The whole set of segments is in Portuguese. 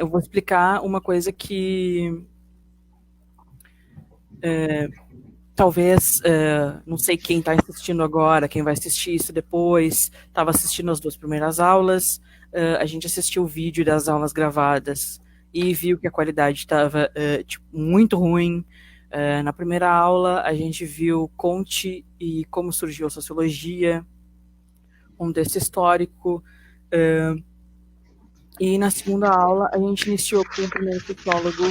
eu vou explicar uma coisa que talvez, não sei quem está assistindo agora, quem vai assistir isso depois, estava assistindo as 2 primeiras aulas, a gente assistiu o vídeo das aulas gravadas e viu que a qualidade estava muito ruim. Na primeira aula, a gente viu Conte e como surgiu a sociologia, um texto histórico, e na segunda aula, a gente iniciou com o primeiro sociólogo,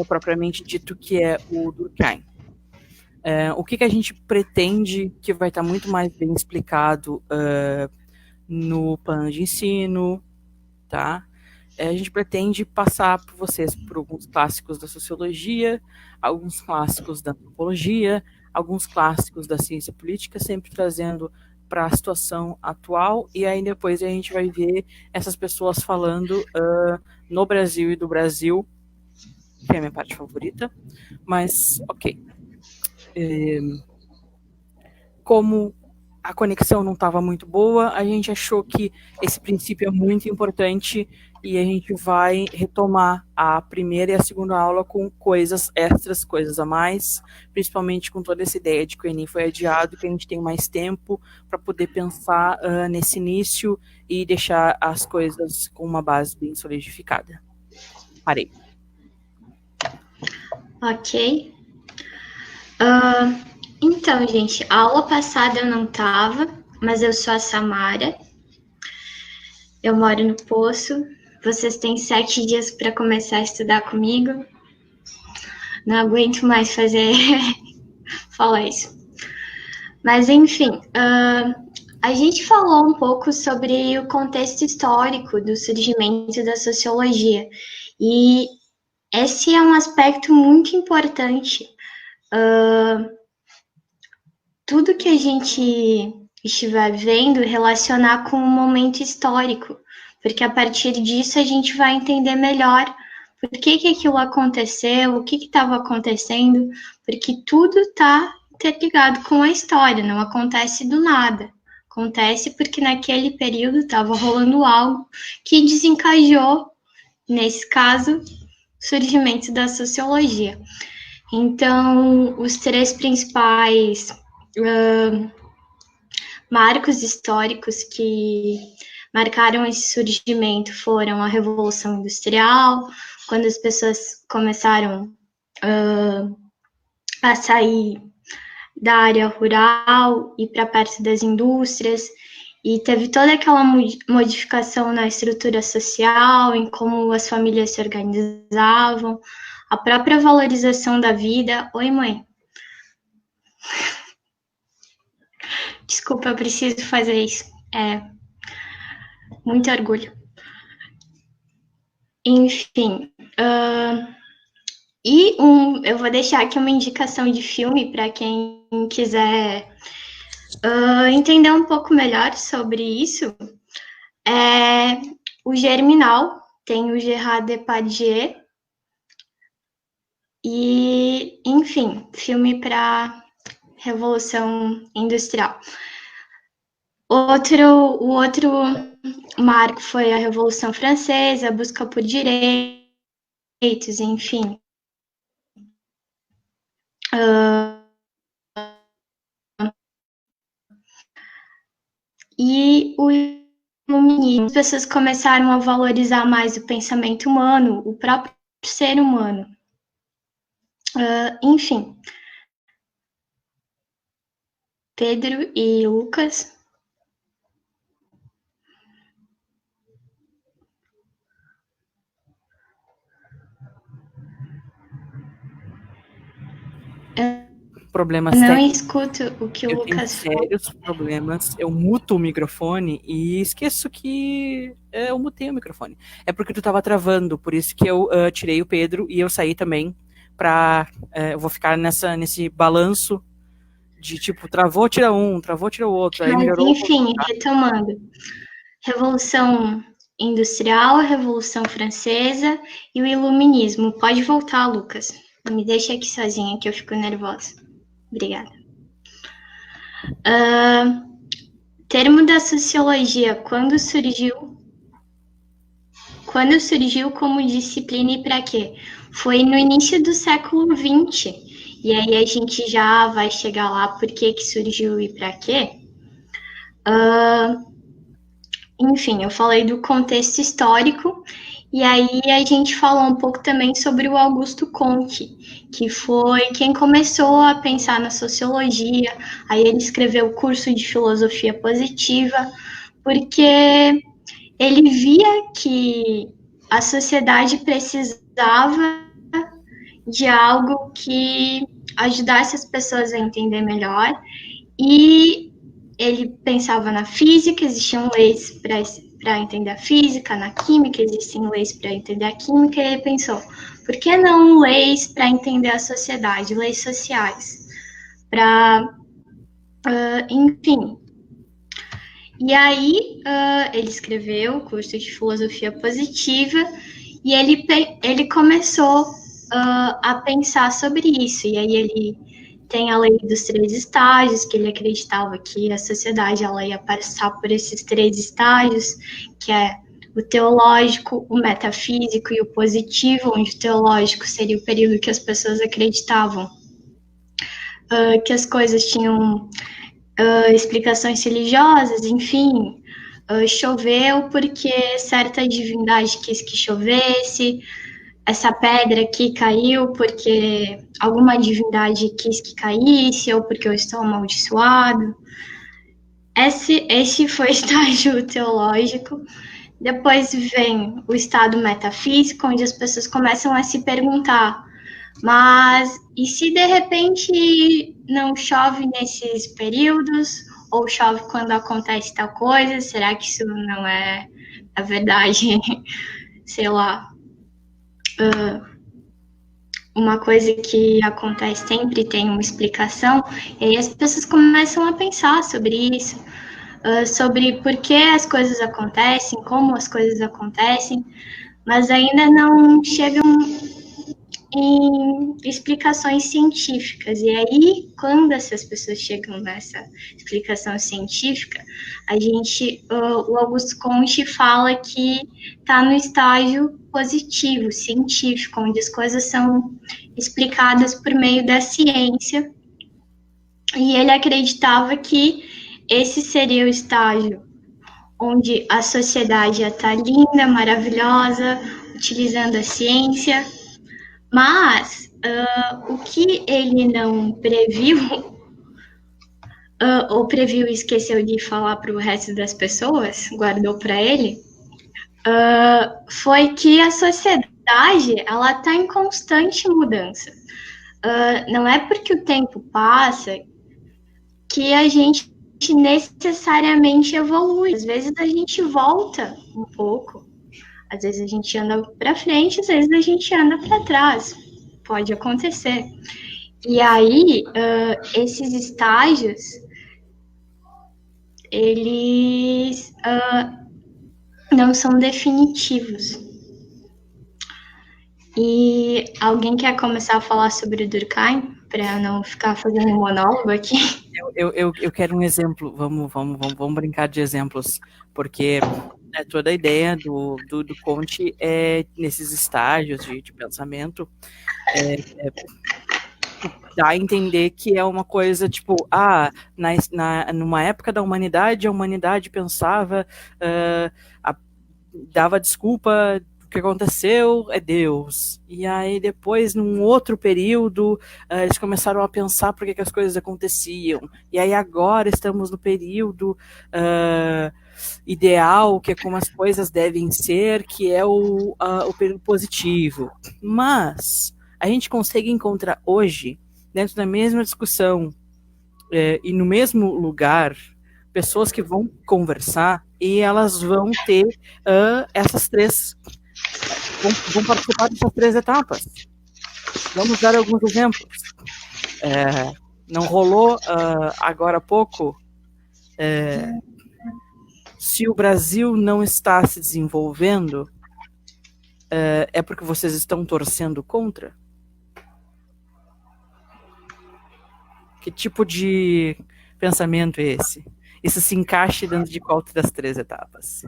propriamente dito, que é o Durkheim. O que a gente pretende que vai estar muito mais bem explicado no plano de ensino, tá? A gente pretende passar por vocês por alguns clássicos da sociologia, alguns clássicos da antropologia, alguns clássicos da ciência política, sempre trazendo para a situação atual, e aí depois a gente vai ver essas pessoas falando no Brasil e do Brasil, que é a minha parte favorita, mas ok. Como a conexão não estava muito boa, a gente achou que esse princípio é muito importante e a gente vai retomar a primeira e a segunda aula com coisas extras, coisas a mais, principalmente com toda essa ideia de que o Enem foi adiado, que a gente tem mais tempo para poder pensar nesse início e deixar as coisas com uma base bem solidificada. Parei. Ok. Então, gente, a aula passada eu não estava, mas eu sou a Samara. Eu moro no Poço. Vocês têm 7 dias para começar a estudar comigo. Não aguento mais falar isso. Mas, enfim, a gente falou um pouco sobre o contexto histórico do surgimento da sociologia. E esse é um aspecto muito importante. Tudo que a gente estiver vendo relacionar com um momento histórico, porque a partir disso a gente vai entender melhor por que aquilo aconteceu, o que estava acontecendo, porque tudo está interligado com a história, não acontece do nada. Acontece porque naquele período estava rolando algo que desencadeou, nesse caso, o surgimento da sociologia. Então, os 3 principais marcos históricos que marcaram esse surgimento foram a Revolução Industrial, quando as pessoas começaram a sair da área rural e para perto das indústrias, e teve toda aquela modificação na estrutura social, em como as famílias se organizavam, a própria valorização da vida. Oi, mãe. Desculpa, eu preciso fazer isso. Muito orgulho. Enfim. Eu vou deixar aqui uma indicação de filme para quem quiser entender um pouco melhor sobre isso. É O Germinal, tem o Gerard Depardieu. E, enfim, filme para Revolução Industrial. O outro marco foi a Revolução Francesa, a busca por direitos, enfim. E o iluminismo, as pessoas começaram a valorizar mais o pensamento humano, o próprio ser humano. Enfim. Pedro e Lucas. Problemas Eu não técnicos. escuto o que o Lucas fala. Eu tenho sérios problemas. Eu muto o microfone e esqueço que eu mutei o microfone. É porque tu tava travando, por isso que eu tirei o Pedro e eu saí também eu vou ficar nesse balanço de tipo, travou, tira um, travou, tira o outro. Aí Mas, melhorou. enfim, retomando. Revolução Industrial, Revolução Francesa e o Iluminismo. Pode voltar, Lucas. Não me deixa aqui sozinha que eu fico nervosa. Obrigada. Termo da sociologia, quando surgiu? quando surgiu como disciplina e para quê? Foi no início do século XX. E aí a gente já vai chegar lá por que surgiu e para quê. Enfim, eu falei do contexto histórico, e aí a gente falou um pouco também sobre o Augusto Comte, que foi quem começou a pensar na sociologia, aí ele escreveu o curso de filosofia positiva, porque ele via que a sociedade precisava de algo que ajudasse as pessoas a entender melhor, e ele pensava na física, existiam leis para entender a física, na química, existem leis para entender a química, e ele pensou, por que não leis para entender a sociedade, leis sociais? Enfim. E aí ele escreveu o curso de filosofia positiva e ele começou a pensar sobre isso. E aí ele tem a lei dos 3 estágios, que ele acreditava que a sociedade ela ia passar por esses 3 estágios, que é o teológico, o metafísico e o positivo, onde o teológico seria o período que as pessoas acreditavam que as coisas tinham explicações religiosas, enfim, choveu porque certa divindade quis que chovesse, essa pedra aqui caiu porque alguma divindade quis que caísse, ou porque eu estou amaldiçoado. Esse foi o estágio teológico. Depois vem o estado metafísico, onde as pessoas começam a se perguntar, mas e se de repente não chove nesses períodos? Ou chove quando acontece tal coisa? Será que isso não é a verdade? Sei lá. Uma coisa que acontece sempre tem uma explicação, e aí as pessoas começam a pensar sobre isso, sobre por que as coisas acontecem, como as coisas acontecem, mas ainda não chegam em explicações científicas. E aí, quando essas pessoas chegam nessa explicação científica, o Augusto Comte fala que está no estágio positivo, científico, onde as coisas são explicadas por meio da ciência. E ele acreditava que esse seria o estágio onde a sociedade ia estar linda, maravilhosa, utilizando a ciência, mas o que ele não previu, ou previu e esqueceu de falar para o resto das pessoas, guardou para ele, foi que a sociedade ela está em constante mudança. Não é porque o tempo passa que a gente necessariamente evolui. Às vezes a gente volta um pouco, às vezes a gente anda para frente, às vezes a gente anda para trás. Pode acontecer. E aí, esses estágios, eles não são definitivos. E alguém quer começar a falar sobre o Durkheim, para não ficar fazendo monólogo aqui? Eu quero um exemplo, vamos brincar de exemplos, porque toda a ideia do Comte é nesses estágios de pensamento, dá a entender que é uma coisa tipo, numa época da humanidade, a humanidade pensava, dava desculpa, o que aconteceu é Deus. E aí depois, num outro período, eles começaram a pensar por que as coisas aconteciam. E aí agora estamos no período ideal, que é como as coisas devem ser, que é o período positivo. Mas a gente consegue encontrar hoje, dentro da mesma discussão e no mesmo lugar, pessoas que vão conversar e elas vão ter essas três, vão participar dessas 3 etapas. Vamos dar alguns exemplos. Não rolou agora há pouco, se o Brasil não está se desenvolvendo, é porque vocês estão torcendo contra? Que tipo de pensamento é esse? Isso se encaixa dentro de qual das 3 etapas?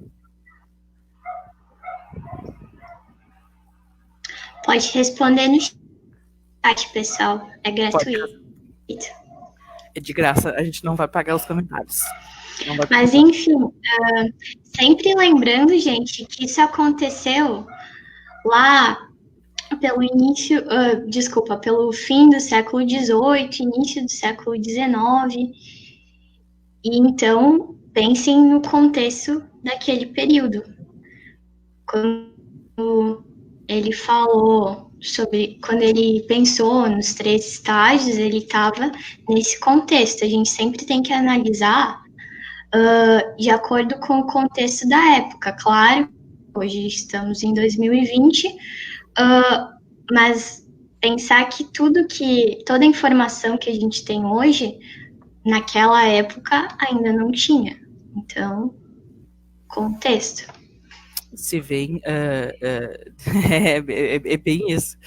Pode responder no chat, pessoal. É gratuito. É de graça, a gente não vai pagar os comentários. Mas, enfim, sempre lembrando, gente, que isso aconteceu lá pelo início, pelo fim do século XVIII, início do século XIX. E então, pensem no contexto daquele período. Quando ele falou sobre, quando ele pensou nos 3 estágios, ele estava nesse contexto. A gente sempre tem que analisar de acordo com o contexto da época. Claro, hoje estamos em 2020, mas pensar que toda a informação que a gente tem hoje, naquela época ainda não tinha. Então, contexto. Se vem, é bem isso.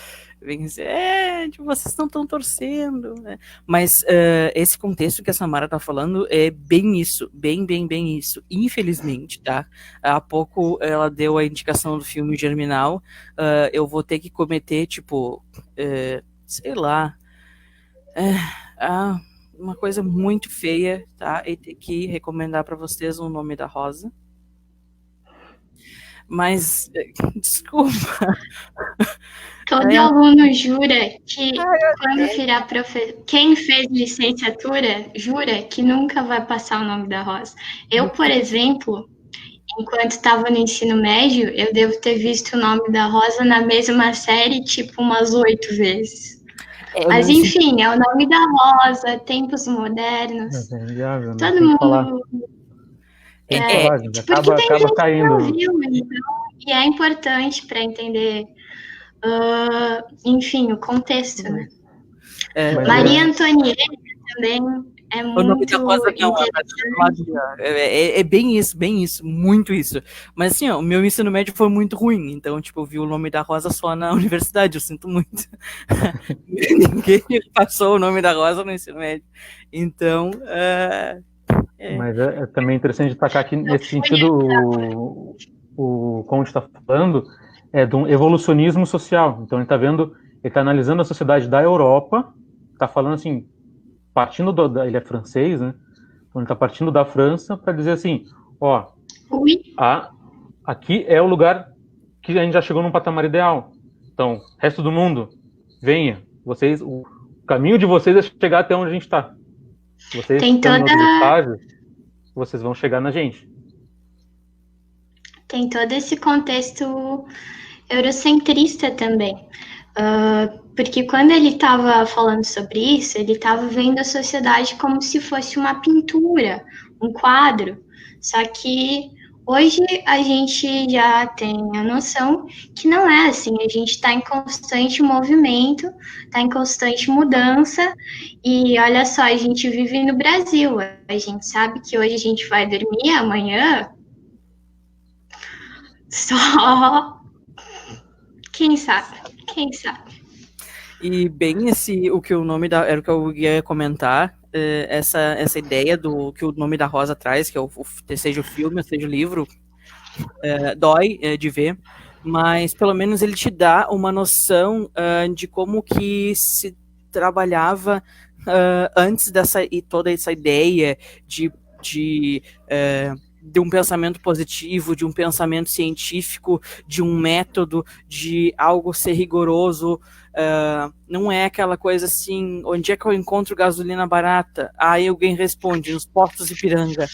Tipo, vocês não estão torcendo, né? Mas esse contexto que a Samara tá falando é bem isso, bem isso. Infelizmente, tá? Há pouco ela deu a indicação do filme Germinal. Eu vou ter que cometer, tipo, sei lá, uma coisa muito feia, tá? E ter que recomendar para vocês O Nome da Rosa. Mas, desculpa. Todo aluno jura que quando virar professor, quem fez licenciatura jura que nunca vai passar O Nome da Rosa. Eu, por exemplo, enquanto estava no ensino médio, eu devo ter visto O Nome da Rosa na mesma série, tipo, umas 8 vezes. Mas, enfim, é O Nome da Rosa, Tempos Modernos. Todo mundo... porque tem gente que não viu, então, e é importante para entender, enfim, o contexto, né? Maria Antonieta também é muito interessante. É bem isso, muito isso. Mas assim, ó, o meu ensino médio foi muito ruim, então, tipo, eu vi O Nome da Rosa só na universidade, eu sinto muito. Ninguém passou O Nome da Rosa no ensino médio. Então, Mas é também interessante destacar aqui, nesse sentido, o Conde está falando é de um evolucionismo social. Então ele está analisando a sociedade da Europa, está falando assim, ele é francês, né? Então ele está partindo da França para dizer assim, ó, aqui é o lugar que a gente já chegou num patamar ideal. Então, resto do mundo, venha, o caminho de vocês é chegar até onde a gente está. Vocês estão nos estágios, vocês vão chegar na gente. Tem todo esse contexto eurocentrista também. Porque quando ele estava falando sobre isso, ele estava vendo a sociedade como se fosse uma pintura, um quadro. Só que hoje a gente já tem a noção que não é assim. A gente está em constante movimento, está em constante mudança. E olha só, a gente vive no Brasil. A gente sabe que hoje a gente vai dormir, amanhã só quem sabe. E bem o que o nome era o que eu ia comentar, essa ideia do que o Nome da Rosa traz, que seja o filme, seja o livro, dói de ver, mas pelo menos ele te dá uma noção de como que se trabalhava antes toda essa ideia de um pensamento positivo, de um pensamento científico, de um método, de algo ser rigoroso. Não é aquela coisa assim, onde é que eu encontro gasolina barata? Aí alguém responde, nos postos Ipiranga.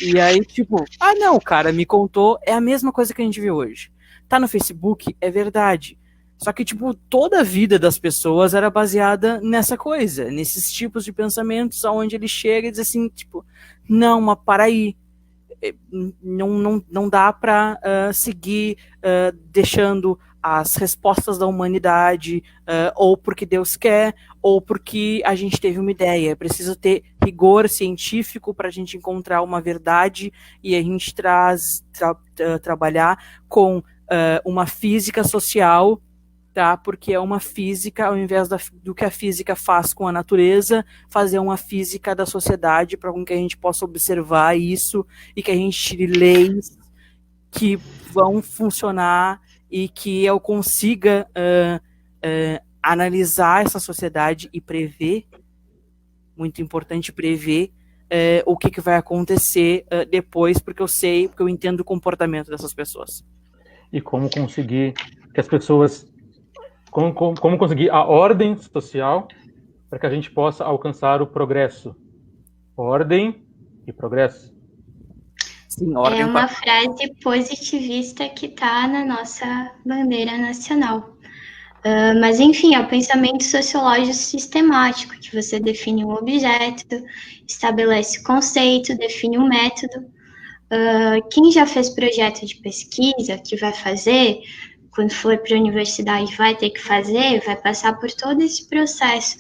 E aí, tipo, não, cara, me contou, é a mesma coisa que a gente vê hoje. Tá no Facebook, é verdade. Só que, tipo, toda a vida das pessoas era baseada nessa coisa, nesses tipos de pensamentos, aonde ele chega e diz assim, tipo, não, mas para aí. Não dá para seguir deixando as respostas da humanidade ou porque Deus quer, ou porque a gente teve uma ideia. É preciso ter rigor científico para a gente encontrar uma verdade e a gente trabalhar com uma física social, tá? Porque é uma física, ao invés do que a física faz com a natureza, fazer uma física da sociedade para que a gente possa observar isso e que a gente tire leis que vão funcionar e que eu consiga analisar essa sociedade e prever, muito importante prever o que vai acontecer depois, porque eu entendo o comportamento dessas pessoas. E como conseguir que as pessoas... Como conseguir a ordem social para que a gente possa alcançar o progresso. Ordem e progresso. Sim, ordem é uma frase positivista que está na nossa bandeira nacional. Mas, enfim, é o pensamento sociológico sistemático, que você define um objeto, estabelece o conceito, define um método. Quem já fez projeto de pesquisa, que vai fazer, quando for para a universidade vai ter que fazer, vai passar por todo esse processo,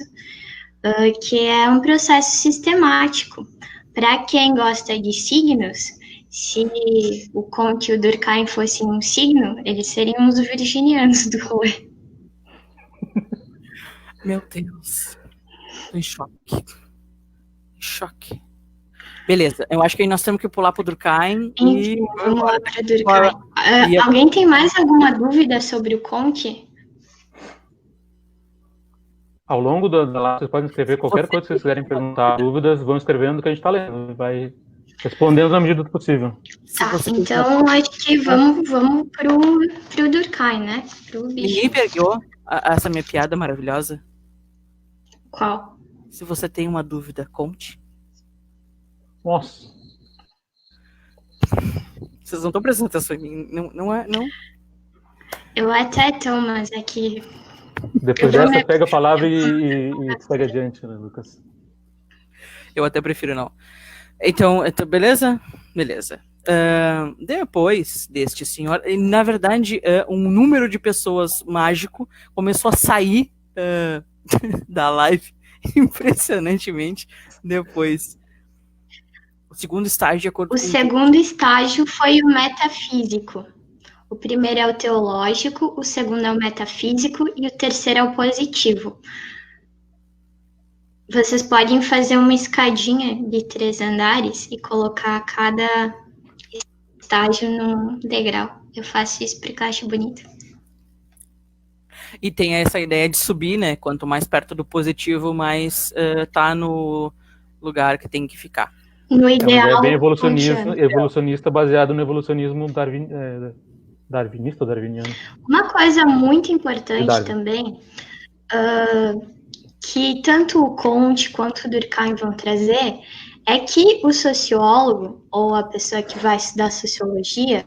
que é um processo sistemático. Para quem gosta de signos, se o Comte e o Durkheim fossem um signo, eles seriam os virginianos do rolê. Meu Deus. Tô em choque. Choque. Beleza, eu acho que aí nós temos que pular pro Durkheim. Enfim, vamos lá para Durkheim. Alguém tem mais alguma dúvida sobre o Comte? Ao longo da live, vocês podem escrever qualquer coisa que vocês quiserem perguntar, dúvidas, vão escrevendo que a gente está lendo. Vai respondendo na medida do possível. Tá, então acho que vamos pro Durkheim, né? Ninguém pegou essa minha piada maravilhosa? Qual? Se você tem uma dúvida, conte. Nossa. Vocês não estão prestando atenção em mim, não é? Não? Eu até tô, mas é que... Depois dessa, pega a palavra e segue adiante, né, Lucas? Eu até prefiro não. Então beleza? Beleza. Depois deste senhor, na verdade, um número de pessoas mágico começou a sair da live impressionantemente depois. O segundo estágio, de acordo com... O segundo estágio foi o metafísico. O primeiro é o teológico, o segundo é o metafísico e o terceiro é o positivo. Vocês podem fazer uma escadinha de 3 andares e colocar cada estágio num degrau. Eu faço isso porque eu acho bonito. E tem essa ideia de subir, né? Quanto mais perto do positivo, mais tá no lugar que tem que ficar. No ideal, é bem evolucionista baseado no evolucionismo darwinista ou darwiniano. Uma coisa muito importante também, que tanto o Comte quanto o Durkheim vão trazer, é que o sociólogo, ou a pessoa que vai estudar sociologia,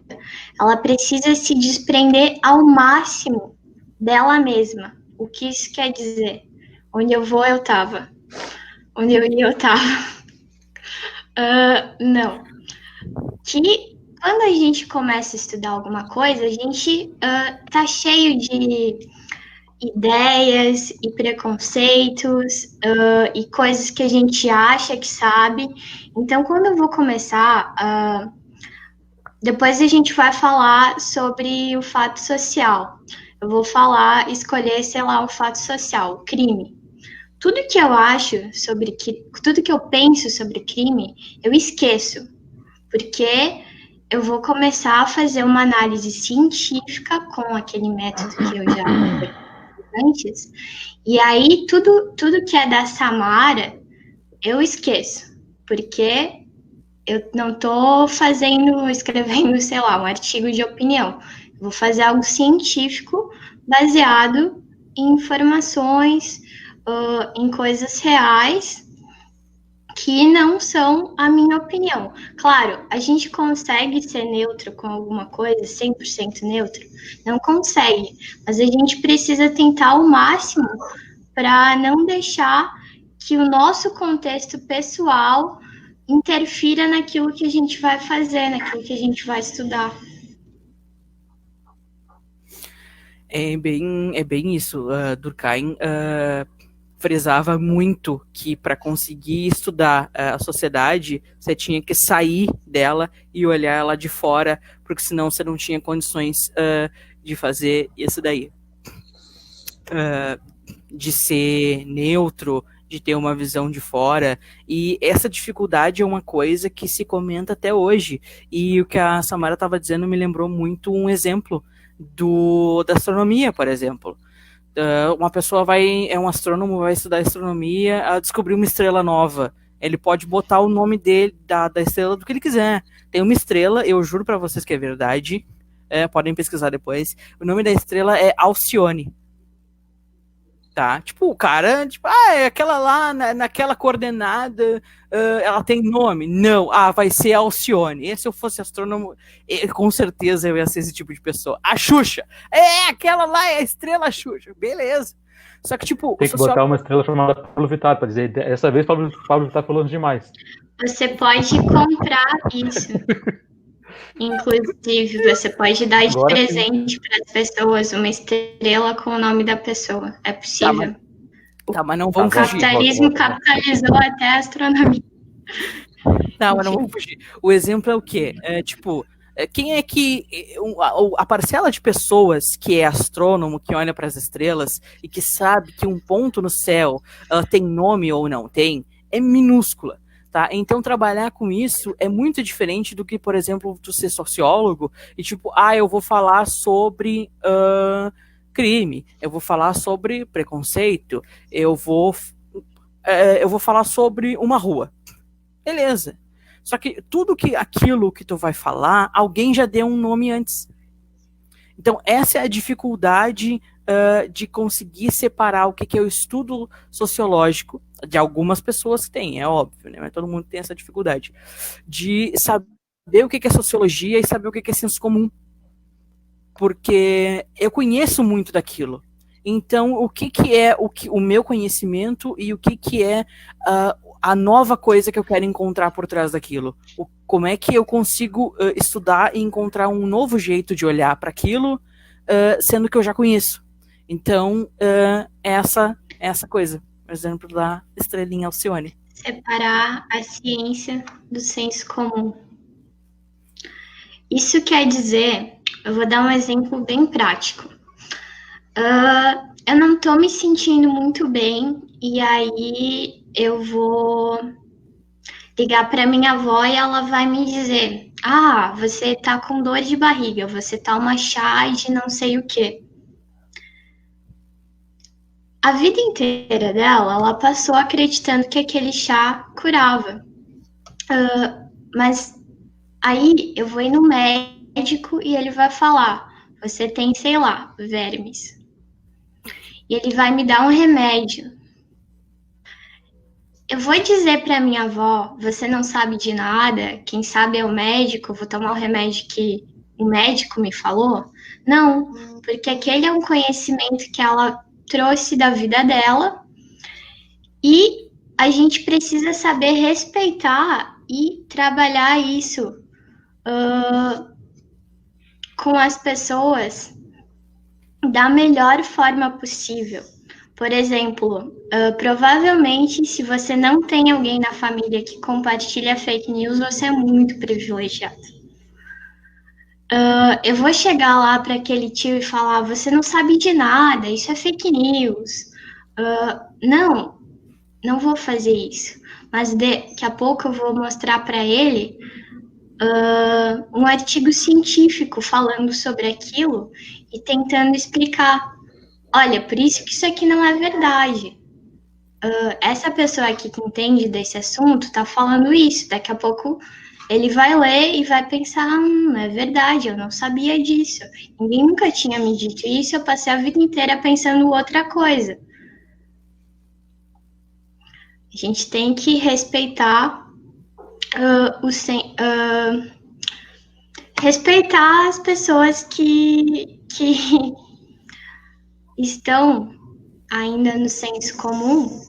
ela precisa se desprender ao máximo dela mesma. O que isso quer dizer? Onde eu vou, eu tava. Onde eu ia, eu tava. Não. Que quando a gente começa a estudar alguma coisa, a gente tá cheio de ideias e preconceitos e coisas que a gente acha que sabe. Então, quando eu vou começar, depois a gente vai falar sobre o fato social. Eu vou escolher, sei lá, o fato social, o crime. Tudo que eu acho sobre tudo que eu penso sobre crime, eu esqueço, porque eu vou começar a fazer uma análise científica com aquele método que eu já antes, e aí tudo que é da Samara, eu esqueço, porque eu não estou escrevendo, sei lá, um artigo de opinião. Eu vou fazer algo científico baseado em informações, em coisas reais que não são a minha opinião. Claro, a gente consegue ser neutro com alguma coisa, 100% neutro? Não consegue, mas a gente precisa tentar ao máximo para não deixar que o nosso contexto pessoal interfira naquilo que a gente vai fazer, naquilo que a gente vai estudar. É bem isso. Durkheim frisava muito que para conseguir estudar a sociedade, você tinha que sair dela e olhar ela de fora, porque senão você não tinha condições de fazer isso daí. De ser neutro, de ter uma visão de fora, e essa dificuldade é uma coisa que se comenta até hoje, e o que a Samara estava dizendo me lembrou muito um exemplo da astronomia, por exemplo. Uma pessoa um astrônomo vai estudar astronomia, descobrir uma estrela nova. Ele pode botar o nome dele, da estrela, do que ele quiser. Tem uma estrela, eu juro pra vocês que é verdade, podem pesquisar depois. O nome da estrela é Alcione. Tá? Tipo, o cara, é aquela lá, naquela coordenada, ela tem nome? Não. Vai ser Alcione. E se eu fosse astrônomo, com certeza eu ia ser esse tipo de pessoa. A Xuxa. Aquela lá é a estrela Xuxa. Beleza. Só que, tipo... Tem que botar uma estrela chamada Pablo Vittar, pra dizer, dessa vez Pablo Vittar falou demais. Você pode comprar isso. Inclusive, você pode dar de presente para as pessoas uma estrela com o nome da pessoa. É possível. Mas não vamos fugir. O capitalismo capitalizou até a astronomia. Não, mas não vamos fugir. O exemplo é o quê? Quem é que... A parcela de pessoas que é astrônomo, que olha para as estrelas e que sabe que um ponto no céu tem nome ou não tem, é minúscula. Tá? Então, trabalhar com isso é muito diferente do que, por exemplo, tu ser sociólogo e eu vou falar sobre crime, eu vou falar sobre preconceito, eu vou falar sobre uma rua. Beleza. Só que aquilo que tu vai falar, alguém já deu um nome antes. Então, essa é a dificuldade de conseguir separar o que é o estudo sociológico de algumas pessoas que têm, é óbvio, né? Mas todo mundo tem essa dificuldade de saber o que é sociologia e saber o que é senso comum. Porque eu conheço muito daquilo. Então, o que é o meu conhecimento e o que é a nova coisa que eu quero encontrar por trás daquilo? Como é que eu consigo estudar e encontrar um novo jeito de olhar para aquilo, sendo que eu já conheço? Então, essa coisa. Por exemplo, da estrelinha Alcione. Separar a ciência do senso comum. Isso quer dizer, eu vou dar um exemplo bem prático. Eu não estou me sentindo muito bem e aí eu vou ligar para minha avó e ela vai me dizer: você tá com dor de barriga, você toma chá de não sei o quê. A vida inteira dela, ela passou acreditando que aquele chá curava. Mas aí eu vou ir no médico e ele vai falar: você tem, sei lá, vermes. E ele vai me dar um remédio. Eu vou dizer para minha avó: você não sabe de nada, quem sabe é o médico, eu vou tomar o remédio que o médico me falou? Não, porque aquele é um conhecimento que ela trouxe da vida dela e a gente precisa saber respeitar e trabalhar isso com as pessoas da melhor forma possível. Por exemplo, provavelmente, se você não tem alguém na família que compartilha fake news, você é muito privilegiado. Eu vou chegar lá para aquele tio e falar: você não sabe de nada, isso é fake news. Não vou fazer isso. Mas daqui a pouco eu vou mostrar para ele um artigo científico falando sobre aquilo e tentando explicar: olha, por isso que isso aqui não é verdade. Essa pessoa aqui que entende desse assunto está falando isso. Daqui a pouco ele vai ler e vai pensar: é verdade, eu não sabia disso. Ninguém nunca tinha me dito isso, eu passei a vida inteira pensando outra coisa. A gente tem que respeitar respeitar as pessoas que estão ainda no senso comum,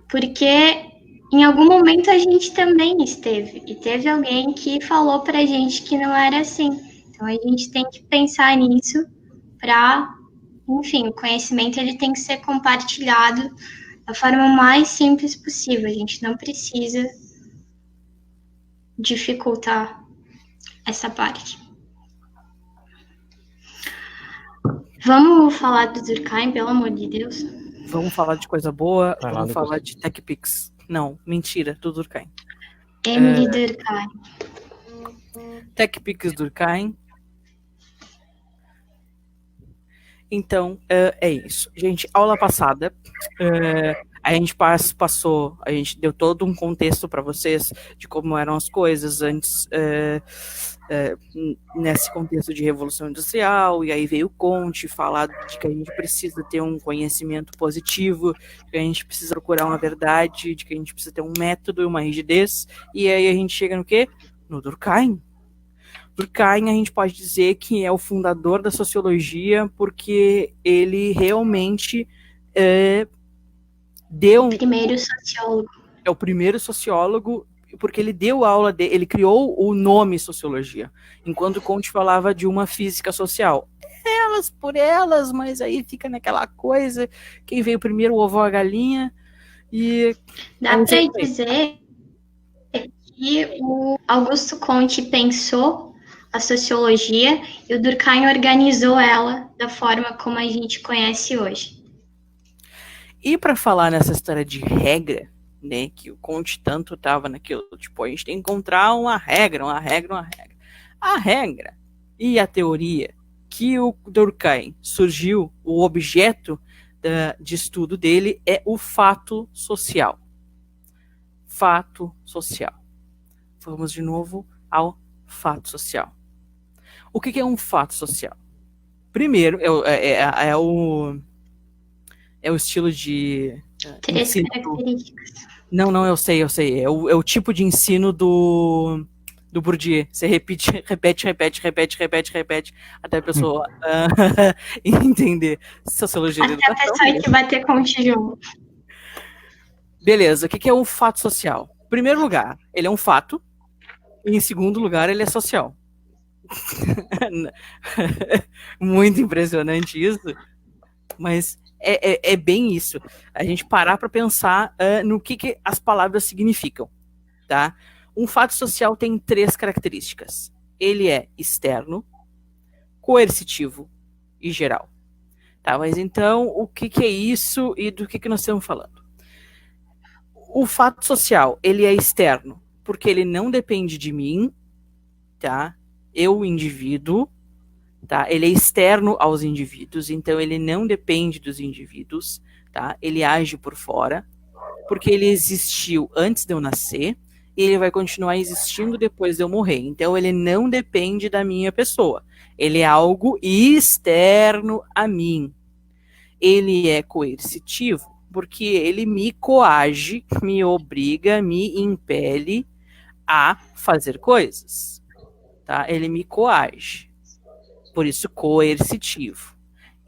porque em algum momento a gente também esteve, e teve alguém que falou pra gente que não era assim. Então a gente tem que pensar nisso enfim, o conhecimento ele tem que ser compartilhado da forma mais simples possível. A gente não precisa dificultar essa parte. Vamos falar do Durkheim, pelo amor de Deus. Vamos falar de coisa boa, vamos falar de TechPix. Não, mentira, do Durkheim. Emily Durkheim. TechPix Durkheim. Então, é isso. Gente, aula passada, a gente passou, a gente deu todo um contexto para vocês de como eram as coisas antes, nesse contexto de Revolução Industrial, e aí veio o Comte falar de que a gente precisa ter um conhecimento positivo, de que a gente precisa procurar uma verdade, de que a gente precisa ter um método e uma rigidez, e aí a gente chega no quê? No Durkheim. Durkheim, a gente pode dizer que é o fundador da sociologia, porque ele realmente deu... Primeiro sociólogo. É o primeiro sociólogo, porque ele deu aula, ele criou o nome sociologia, enquanto Comte falava de uma física social. Elas por elas, mas aí fica naquela coisa, quem veio primeiro, o ovo ou a galinha, e... Dá para dizer que o Augusto Comte pensou a sociologia e o Durkheim organizou ela da forma como a gente conhece hoje. E para falar nessa história de regra, né, que o Comte tanto estava naquilo, tipo, a gente tem que encontrar uma regra. A regra e a teoria que o Durkheim surgiu, o objeto de estudo dele é o fato social. Fato social. Vamos de novo ao fato social. O que é um fato social? Primeiro, é o estilo de... Três características. Não, eu sei. É o tipo de ensino do Bourdieu. Você repete, até a pessoa entender sociologia da educação. Até a pessoa que bater com o tijolo. Beleza, o que é um fato social? Em primeiro lugar, ele é um fato. E em segundo lugar, ele é social. Muito impressionante isso. Mas é bem isso. A gente parar para pensar no que as palavras significam. Tá? Um fato social tem 3 características. Ele é externo, coercitivo e geral. Tá? Mas então, o que é isso e do que nós estamos falando? O fato social, ele é externo, porque ele não depende de mim, tá? Eu, indivíduo, tá? Ele é externo aos indivíduos, então ele não depende dos indivíduos, tá? Ele age por fora, porque ele existiu antes de eu nascer, e ele vai continuar existindo depois de eu morrer. Então ele não depende da minha pessoa. Ele é algo externo a mim. Ele é coercitivo, porque ele me coage, me obriga, me impele a fazer coisas. Tá? Ele me coage. Por isso, coercitivo.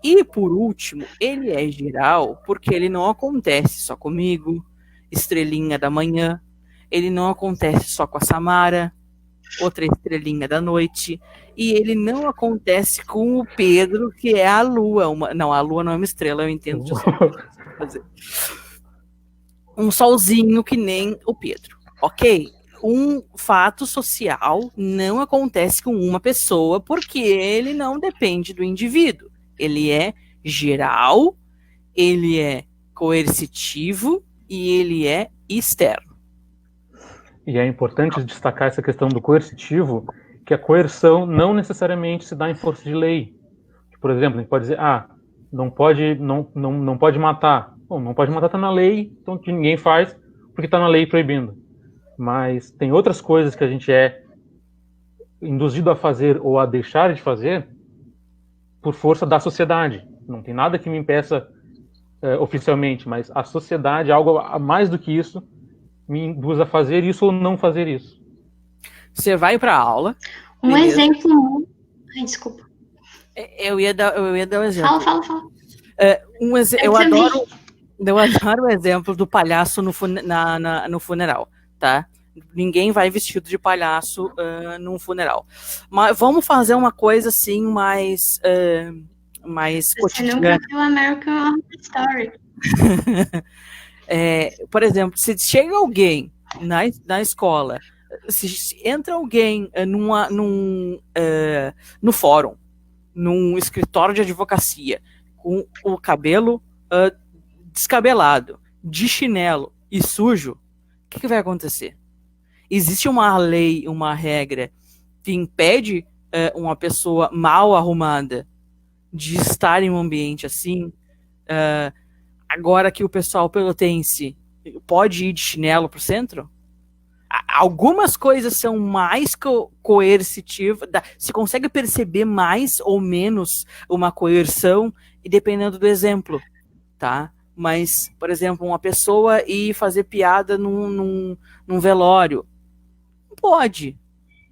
E, por último, ele é geral, porque ele não acontece só comigo, estrelinha da manhã, ele não acontece só com a Samara, outra estrelinha da noite, e ele não acontece com o Pedro, que é a Lua. Não, a Lua não é uma estrela, eu entendo de fazer. Um solzinho que nem o Pedro, ok? Um fato social não acontece com uma pessoa porque ele não depende do indivíduo. Ele é geral, ele é coercitivo e ele é externo. E é importante destacar essa questão do coercitivo, que a coerção não necessariamente se dá em força de lei. Por exemplo, a gente pode dizer, não pode matar. Bom, não pode matar está na lei, então ninguém faz porque está na lei proibindo. Mas tem outras coisas que a gente é induzido a fazer ou a deixar de fazer por força da sociedade. Não tem nada que me impeça oficialmente, mas a sociedade, algo a mais do que isso, me induz a fazer isso ou não fazer isso. Você vai para a aula. Um beleza. Exemplo... Ai, desculpa. Eu ia dar um exemplo. Fala. Eu adoro o exemplo do palhaço no funeral, tá? Ninguém vai vestido de palhaço num funeral. Mas vamos fazer uma coisa assim mais cotidiana. Você nunca viu American Horror Story. Por exemplo, se chega alguém na escola, se entra alguém no fórum, num escritório de advocacia, com o cabelo descabelado, de chinelo e sujo, o que vai acontecer? Existe uma lei, uma regra que impede uma pessoa mal arrumada de estar em um ambiente assim. Agora que o pessoal pelotense pode ir de chinelo pro centro, algumas coisas são mais coercitivas, se consegue perceber mais ou menos uma coerção, e dependendo do exemplo, tá? Mas, por exemplo, uma pessoa ir fazer piada num velório, pode.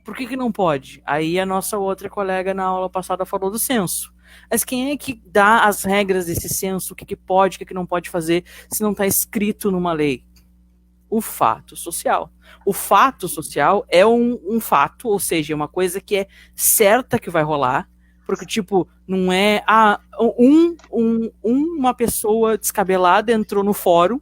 Por que não pode? Aí a nossa outra colega na aula passada falou do censo. Mas quem é que dá as regras desse censo, o que pode, o que não pode fazer, se não está escrito numa lei? O fato social. O fato social é um fato, ou seja, é uma coisa que é certa que vai rolar, porque, tipo, não é uma pessoa descabelada entrou no fórum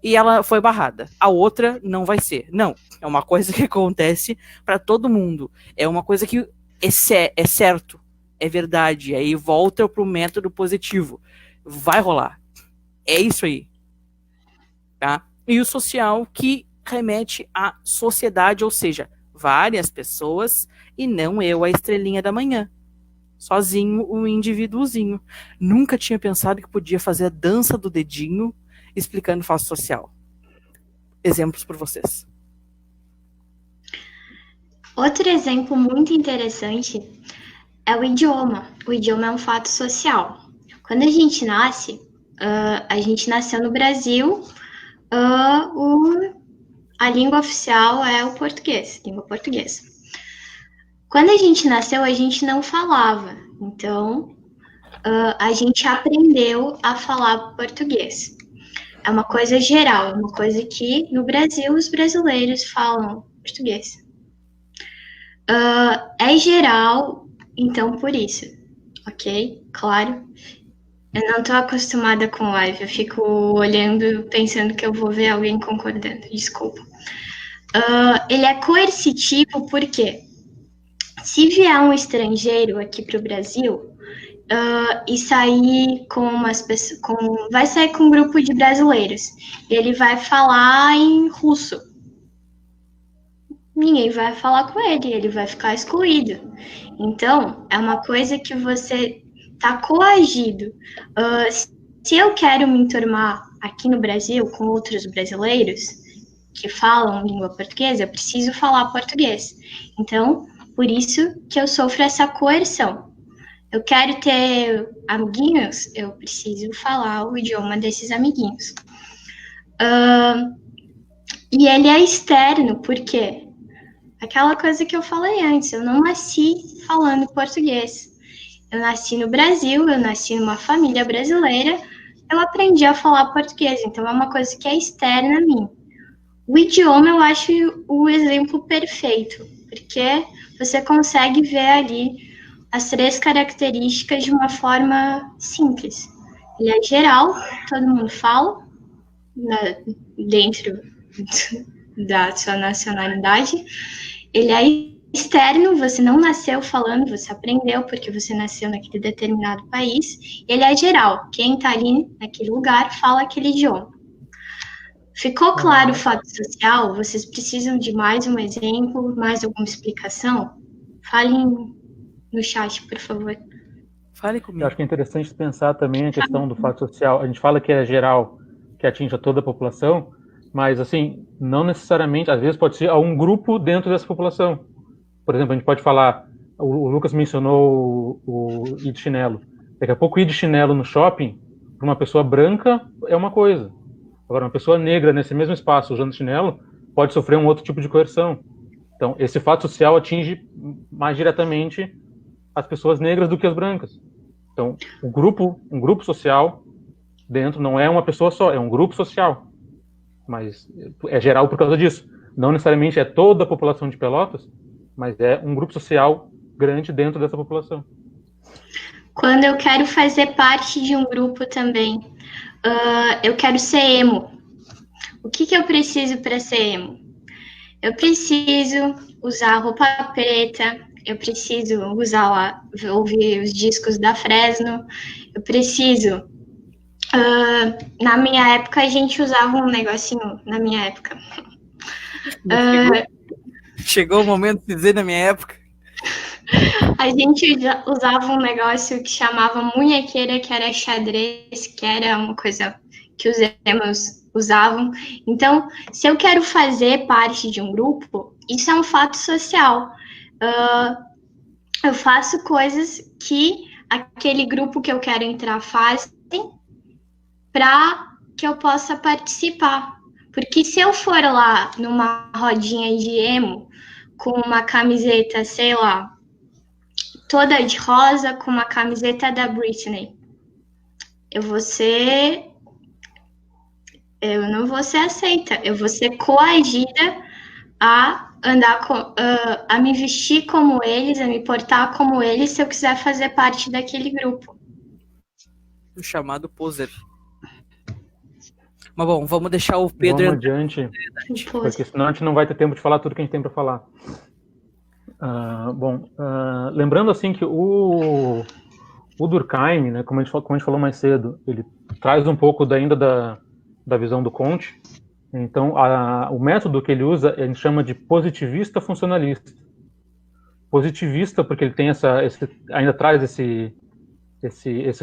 e ela foi barrada. A outra não vai ser. Não, é uma coisa que acontece para todo mundo. É uma coisa que é certo, é verdade. Aí volta pro método positivo. Vai rolar. É isso aí. Tá? E o social, que remete à sociedade, ou seja, várias pessoas, e não eu, a estrelinha da manhã. Sozinho, o indivíduozinho. Nunca tinha pensado que podia fazer a dança do dedinho explicando fato social. Exemplos por vocês. Outro exemplo muito interessante é o idioma. O idioma é um fato social. Quando a gente nasce, a gente nasceu no Brasil, a língua oficial é o português, língua portuguesa. Quando a gente nasceu, a gente não falava, então a gente aprendeu a falar português. É uma coisa geral, é uma coisa que no Brasil os brasileiros falam português. É geral, então por isso, ok? Claro. Eu não tô acostumada com live, eu fico olhando, pensando que eu vou ver alguém concordando, desculpa. Ele é coercitivo porque se vier um estrangeiro aqui para o Brasil e sair com umas pessoas, vai sair com um grupo de brasileiros, e ele vai falar em russo. Ninguém vai falar com ele, ele vai ficar excluído. Então, é uma coisa que você está coagido. Se eu quero me enturmar aqui no Brasil com outros brasileiros que falam língua portuguesa, eu preciso falar português. Então, por isso que eu sofro essa coerção. Eu quero ter amiguinhos, eu preciso falar o idioma desses amiguinhos. E ele é externo, por quê? Aquela coisa que eu falei antes, eu não nasci falando português. Eu nasci no Brasil, eu nasci numa família brasileira, eu aprendi a falar português, então é uma coisa que é externa a mim. O idioma eu acho o exemplo perfeito, porque você consegue ver ali as 3 características de uma forma simples. Ele é geral, todo mundo fala, dentro da sua nacionalidade. Ele é externo, você não nasceu falando, você aprendeu porque você nasceu naquele determinado país. Ele é geral, quem está ali naquele lugar fala aquele idioma. Ficou claro o fato social? Vocês precisam de mais um exemplo, mais alguma explicação? Falem no chat, por favor. Fale comigo. Eu acho que é interessante pensar também a questão do fato social. A gente fala que é geral, que atinge a toda a população, mas, assim, não necessariamente, às vezes pode ser a um grupo dentro dessa população. Por exemplo, a gente pode falar, o Lucas mencionou o ir de chinelo. Daqui a pouco ir de chinelo no shopping, para uma pessoa branca, é uma coisa. Agora, uma pessoa negra nesse mesmo espaço usando chinelo pode sofrer um outro tipo de coerção. Então, esse fato social atinge mais diretamente as pessoas negras do que as brancas. Então, um grupo social dentro não é uma pessoa só, é um grupo social. Mas é geral por causa disso. Não necessariamente é toda a população de Pelotas, mas é um grupo social grande dentro dessa população. Quando eu quero fazer parte de um grupo também, eu quero ser emo. O que eu preciso para ser emo? Eu preciso usar roupa preta, eu preciso ouvir os discos da Fresno, eu preciso... na minha época, a gente usava um negocinho, na minha época. Chegou o momento de dizer na minha época. A gente usava um negócio que chamava munhequeira, que era xadrez, que era uma coisa que os emos usavam. Então, se eu quero fazer parte de um grupo, isso é um fato social. Eu faço coisas que aquele grupo que eu quero entrar fazem para que eu possa participar. Porque se eu for lá numa rodinha de emo com uma camiseta, sei lá, toda de rosa, com uma camiseta da Britney, eu não vou ser aceita, eu vou ser coagida a andar a me vestir como eles, a me portar como eles, se eu quiser fazer parte daquele grupo. O chamado poser. Mas bom, vamos deixar o Pedro... Vamos adiante, porque senão a gente não vai ter tempo de falar tudo que a gente tem para falar. Lembrando assim que o Durkheim, né, como a gente falou mais cedo, ele traz um pouco ainda da visão do Comte. Então, o método que ele usa, ele chama de positivista funcionalista. Positivista porque ele tem ainda traz esse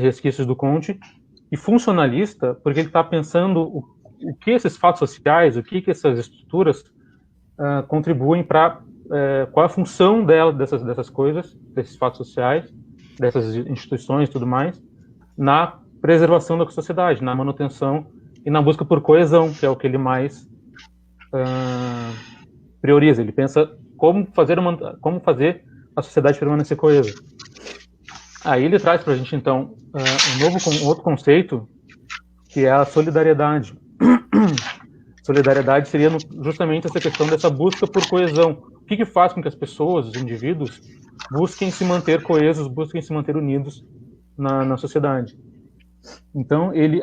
resquício do Comte, e funcionalista porque ele está pensando o que esses fatos sociais, o que essas estruturas contribuem para qual a função dessas coisas, desses fatos sociais, dessas instituições e tudo mais, na preservação da sociedade, na manutenção e na busca por coesão, que é o que ele mais prioriza. Ele pensa como fazer a sociedade permanecer coesa. Aí ele traz para a gente, então, um outro conceito, que é a solidariedade. Solidariedade seria justamente essa questão dessa busca por coesão. O que faz com que as pessoas, os indivíduos, busquem se manter coesos, busquem se manter unidos na sociedade. Então, ele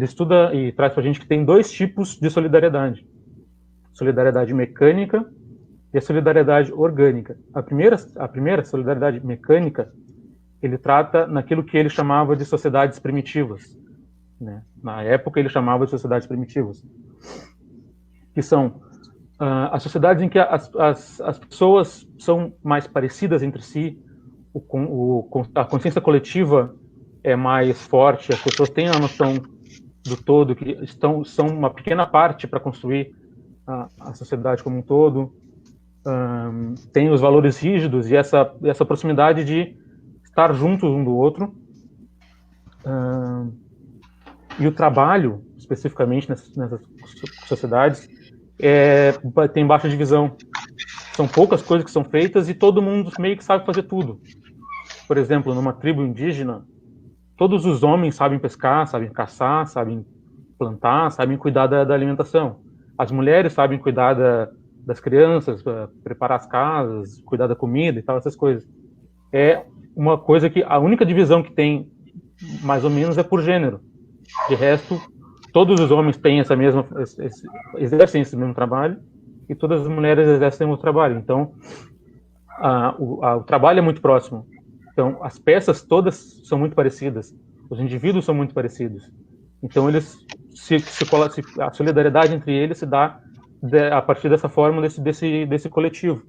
estuda e traz para a gente que tem dois tipos de solidariedade. Solidariedade mecânica e a solidariedade orgânica. A primeira solidariedade mecânica, ele trata naquilo que ele chamava de sociedades primitivas, né? Na época, ele chamava de sociedades primitivas, que são as sociedades em que as pessoas são mais parecidas entre si, a consciência coletiva é mais forte, as pessoas têm a noção do todo, que são uma pequena parte para construir a sociedade como um todo, tem os valores rígidos e essa proximidade de estar juntos um do outro, e o trabalho, especificamente nessas sociedades, tem baixa divisão. São poucas coisas que são feitas e todo mundo meio que sabe fazer tudo. Por exemplo, numa tribo indígena, todos os homens sabem pescar, sabem caçar, sabem plantar, sabem cuidar da alimentação. As mulheres sabem cuidar das crianças, preparar as casas, cuidar da comida e tal, essas coisas. É uma coisa que a única divisão que tem, mais ou menos, é por gênero. De resto, todos os homens têm exercem esse mesmo trabalho e todas as mulheres exercem o mesmo trabalho. Então, o trabalho é muito próximo. Então, as peças todas são muito parecidas. Os indivíduos são muito parecidos. Então, a solidariedade entre eles se dá a partir dessa forma, desse coletivo,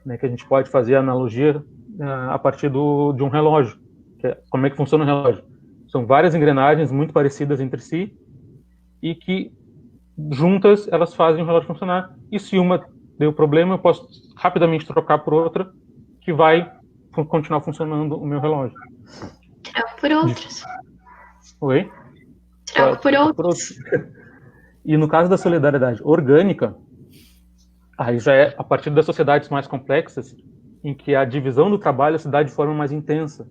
né, que a gente pode fazer a analogia a partir de um relógio. Como é que funciona o relógio? São várias engrenagens muito parecidas entre si e que, juntas, elas fazem o relógio funcionar. E se uma deu problema, eu posso rapidamente trocar por outra, que vai continuar funcionando o meu relógio. Troco por outros. Oi? Troco por outros. E no caso da solidariedade orgânica, aí já é a partir das sociedades mais complexas, em que a divisão do trabalho se dá de forma mais intensa,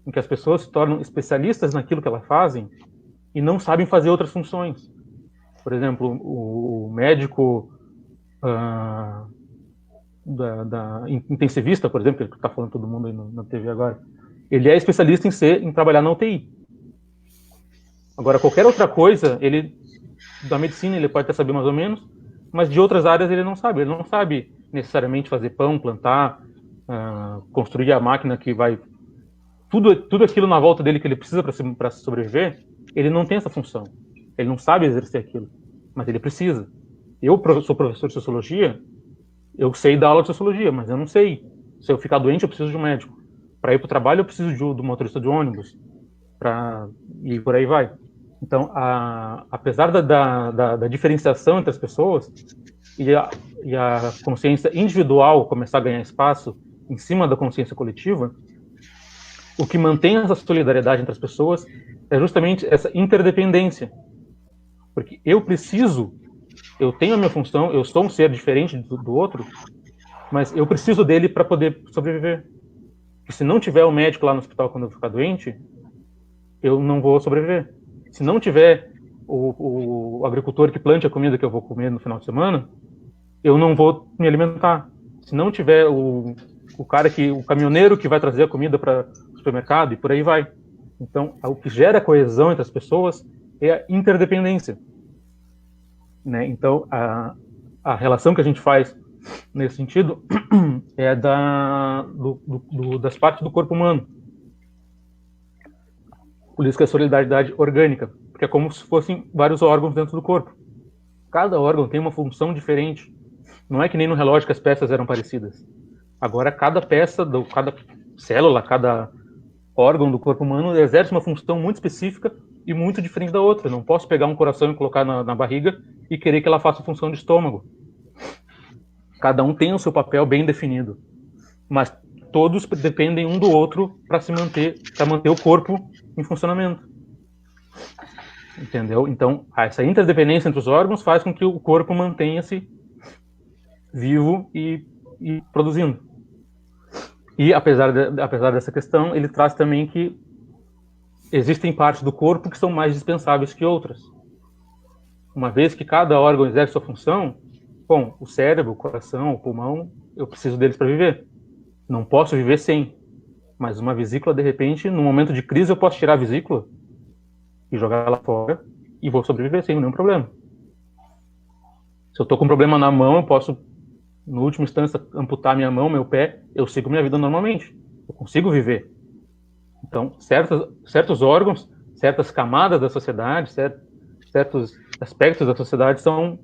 em que as pessoas se tornam especialistas naquilo que elas fazem e não sabem fazer outras funções. Por exemplo, o médico da intensivista, por exemplo, que está falando todo mundo aí na TV agora, ele é especialista em trabalhar na UTI. Agora, qualquer outra coisa, da medicina ele pode até saber mais ou menos, mas de outras áreas ele não sabe. Ele não sabe necessariamente fazer pão, plantar, construir a máquina que vai... Tudo aquilo na volta dele que ele precisa para sobreviver, ele não tem essa função. Ele não sabe exercer aquilo, mas ele precisa. Eu sou professor de sociologia, eu sei dar aula de sociologia, mas eu não sei Se eu ficar doente, eu preciso de um médico. Para ir para o trabalho, eu preciso do motorista de ônibus. E por aí vai. Então, apesar da diferenciação entre as pessoas e a consciência individual começar a ganhar espaço em cima da consciência coletiva, o que mantém essa solidariedade entre as pessoas é justamente essa interdependência. Porque eu tenho a minha função, eu sou um ser diferente do outro, mas eu preciso dele para poder sobreviver. E se não tiver o médico lá no hospital quando eu ficar doente, eu não vou sobreviver. Se não tiver o agricultor que plante a comida que eu vou comer no final de semana, eu não vou me alimentar. Se não tiver o caminhoneiro que vai trazer a comida para o supermercado, e por aí vai. Então, o que gera coesão entre as pessoas é a interdependência. Né? Então, a relação que a gente faz nesse sentido é das partes do corpo humano. Por isso que é solidariedade orgânica, porque é como se fossem vários órgãos dentro do corpo. Cada órgão tem uma função diferente. Não é que nem no relógio que as peças eram parecidas. Agora, cada peça, cada célula, cada órgão do corpo humano exerce uma função muito específica e muito diferente da outra. Não posso pegar um coração e colocar na barriga e querer que ela faça função de estômago. Cada um tem o seu papel bem definido. Mas todos dependem um do outro para manter o corpo em funcionamento. Entendeu? Então, essa interdependência entre os órgãos faz com que o corpo mantenha-se vivo e produzindo. E, apesar dessa questão, ele traz também que existem partes do corpo que são mais dispensáveis que outras. Uma vez que cada órgão exerce sua função, bom, o cérebro, o coração, o pulmão, eu preciso deles para viver. Não posso viver sem. Mas uma vesícula, de repente, no momento de crise, eu posso tirar a vesícula e jogar ela fora e vou sobreviver sem nenhum problema. Se eu estou com um problema na mão, eu posso, no última instância, amputar minha mão, meu pé, eu sigo minha vida normalmente. Eu consigo viver. Então, certos órgãos, certas camadas da sociedade, certos aspectos da sociedade são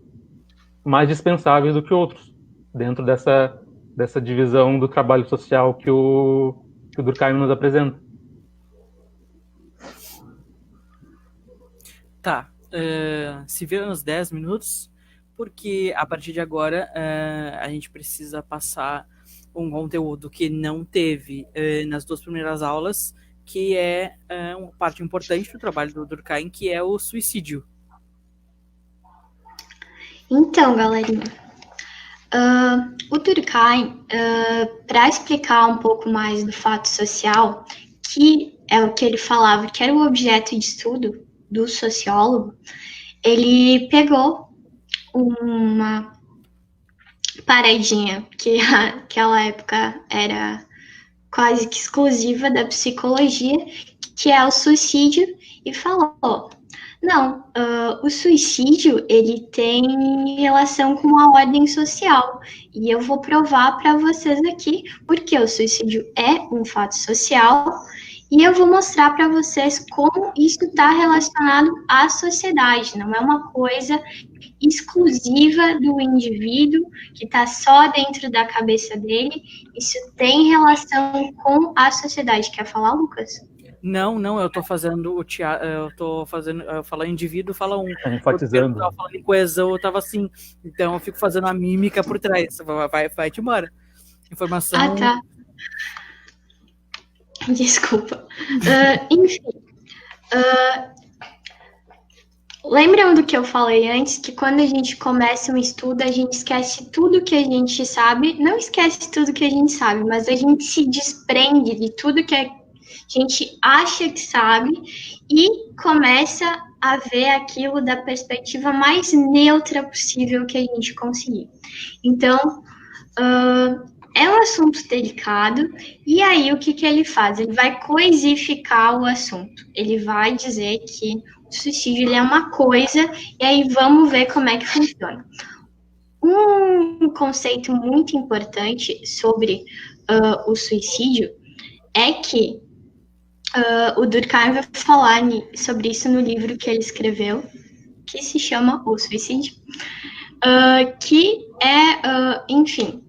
mais dispensáveis do que outros, dentro dessa divisão do trabalho social que o Durkheim nos apresenta. Tá. Se vira nos 10 minutos, porque a partir de agora a gente precisa passar um conteúdo que não teve nas 2 primeiras aulas, que é uma parte importante do trabalho do Durkheim, que é o suicídio. Então, galerinha, o Durkheim, para explicar um pouco mais do fato social, que é o que ele falava que era o objeto de estudo do sociólogo, ele pegou uma paradinha que naquela época era quase que exclusiva da psicologia, que é o suicídio, e falou: não, o suicídio ele tem relação com a ordem social, e eu vou provar para vocês aqui porque o suicídio é um fato social, e eu vou mostrar para vocês como isso está relacionado à sociedade, não é uma coisa exclusiva do indivíduo, que está só dentro da cabeça dele, isso tem relação com a sociedade. Quer falar, Lucas? Não, eu tô fazendo o teatro, eu falo indivíduo, fala um. Enfatizando. Eu tava falando em coesão, eu tava assim, então eu fico fazendo a mímica por trás, vai-te embora. Informação... Ah, tá. Desculpa. Enfim. Lembram do que eu falei antes, que quando a gente começa um estudo, a gente esquece tudo que a gente sabe, não esquece tudo que a gente sabe, mas a gente se desprende de tudo que a gente acha que sabe e começa a ver aquilo da perspectiva mais neutra possível que a gente conseguir. Então, é um assunto delicado, e aí o que ele faz? Ele vai coisificar o assunto, ele vai dizer que o suicídio ele é uma coisa, e aí vamos ver como é que funciona. Um conceito muito importante sobre o suicídio é que o Durkheim vai falar sobre isso no livro que ele escreveu, que se chama O Suicídio, que é, enfim,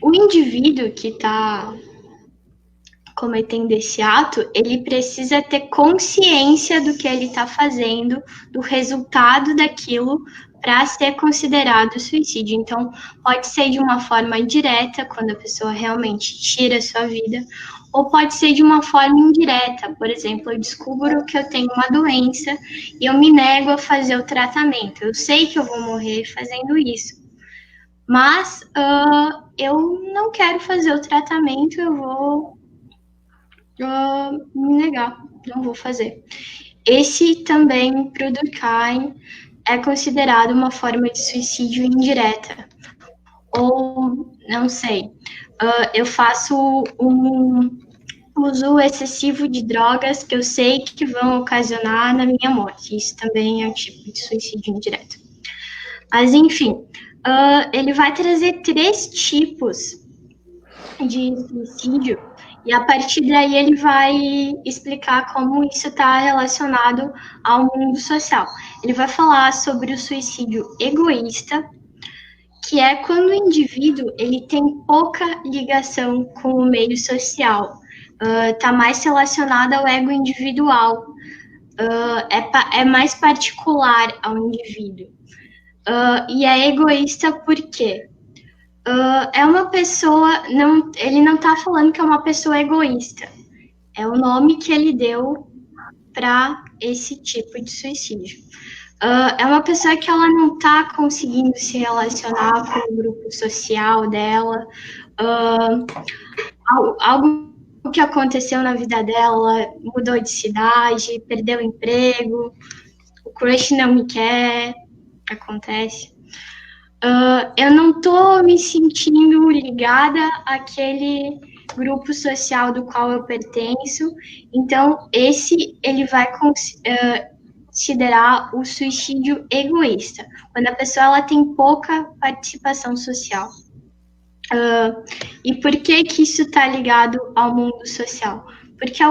o indivíduo que está cometendo esse ato, ele precisa ter consciência do que ele está fazendo, do resultado daquilo, para ser considerado suicídio. Então, pode ser de uma forma direta, quando a pessoa realmente tira a sua vida, ou pode ser de uma forma indireta. Por exemplo, eu descubro que eu tenho uma doença e eu me nego a fazer o tratamento. Eu sei que eu vou morrer fazendo isso, mas eu não quero fazer o tratamento, eu vou me negar, não vou fazer. Esse também, para o Durkheim, é considerado uma forma de suicídio indireta. Ou, não sei, eu faço um uso excessivo de drogas que eu sei que vão ocasionar na minha morte. Isso também é um tipo de suicídio indireto. Mas, enfim, ele vai trazer 3 tipos de suicídio, e a partir daí ele vai explicar como isso está relacionado ao mundo social. Ele vai falar sobre o suicídio egoísta, que é quando o indivíduo ele tem pouca ligação com o meio social, está mais relacionado ao ego individual, é mais particular ao indivíduo. E é egoísta por quê? É uma pessoa, ele não está falando que é uma pessoa egoísta. É o nome que ele deu para esse tipo de suicídio. É uma pessoa que ela não está conseguindo se relacionar com o grupo social dela. Algo que aconteceu na vida dela, mudou de cidade, perdeu o emprego, o crush não me quer, acontece. Eu não estou me sentindo ligada àquele grupo social do qual eu pertenço, então ele vai considerar o suicídio egoísta, quando a pessoa ela tem pouca participação social. E por que isso está ligado ao mundo social? Porque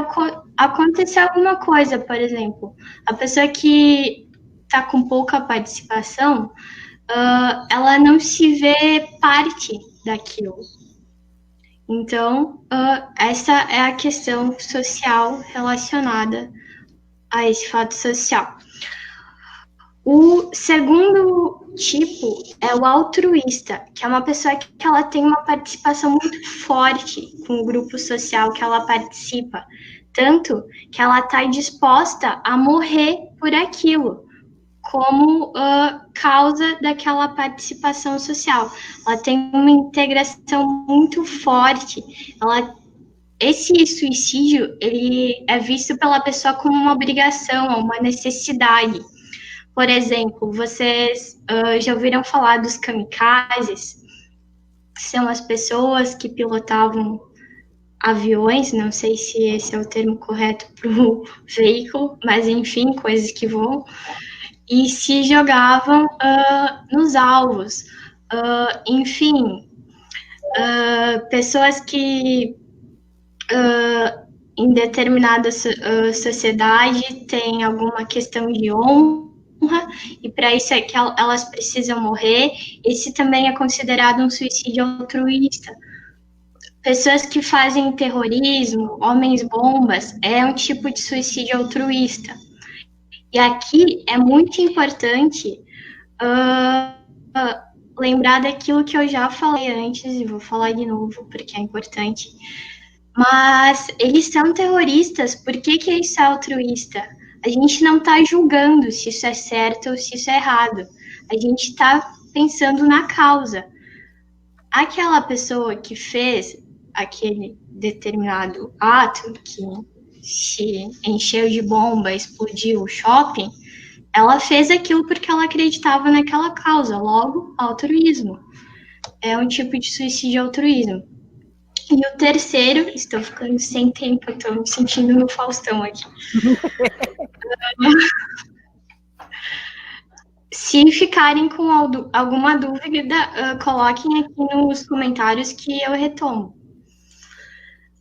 aconteceu alguma coisa, por exemplo, a pessoa que está com pouca participação, ela não se vê parte daquilo. Então, essa é a questão social relacionada a esse fato social. O segundo tipo é o altruísta, que é uma pessoa que ela tem uma participação muito forte com o grupo social que ela participa, tanto que ela está disposta a morrer por aquilo, como causa daquela participação social. Ela tem uma integração muito forte. Esse suicídio ele é visto pela pessoa como uma obrigação, uma necessidade. Por exemplo, vocês já ouviram falar dos kamikazes? São as pessoas que pilotavam aviões, não sei se esse é o termo correto para o veículo, mas enfim, coisas que voam, e se jogavam nos alvos. Enfim, pessoas que em determinada sociedade têm alguma questão de honra, e para isso é que elas precisam morrer. Esse também é considerado um suicídio altruísta. Pessoas que fazem terrorismo, homens-bombas, é um tipo de suicídio altruísta. E aqui é muito importante lembrar daquilo que eu já falei antes, e vou falar de novo porque é importante. Mas eles são terroristas, por que isso é altruísta? A gente não está julgando se isso é certo ou se isso é errado. A gente está pensando na causa. Aquela pessoa que fez aquele determinado ato, que se encheu de bomba, explodiu o shopping, ela fez aquilo porque ela acreditava naquela causa, logo, altruísmo. É um tipo de suicídio altruísmo. E o terceiro, estou ficando sem tempo, estou me sentindo no Faustão aqui. Se ficarem com alguma dúvida, coloquem aqui nos comentários que eu retomo.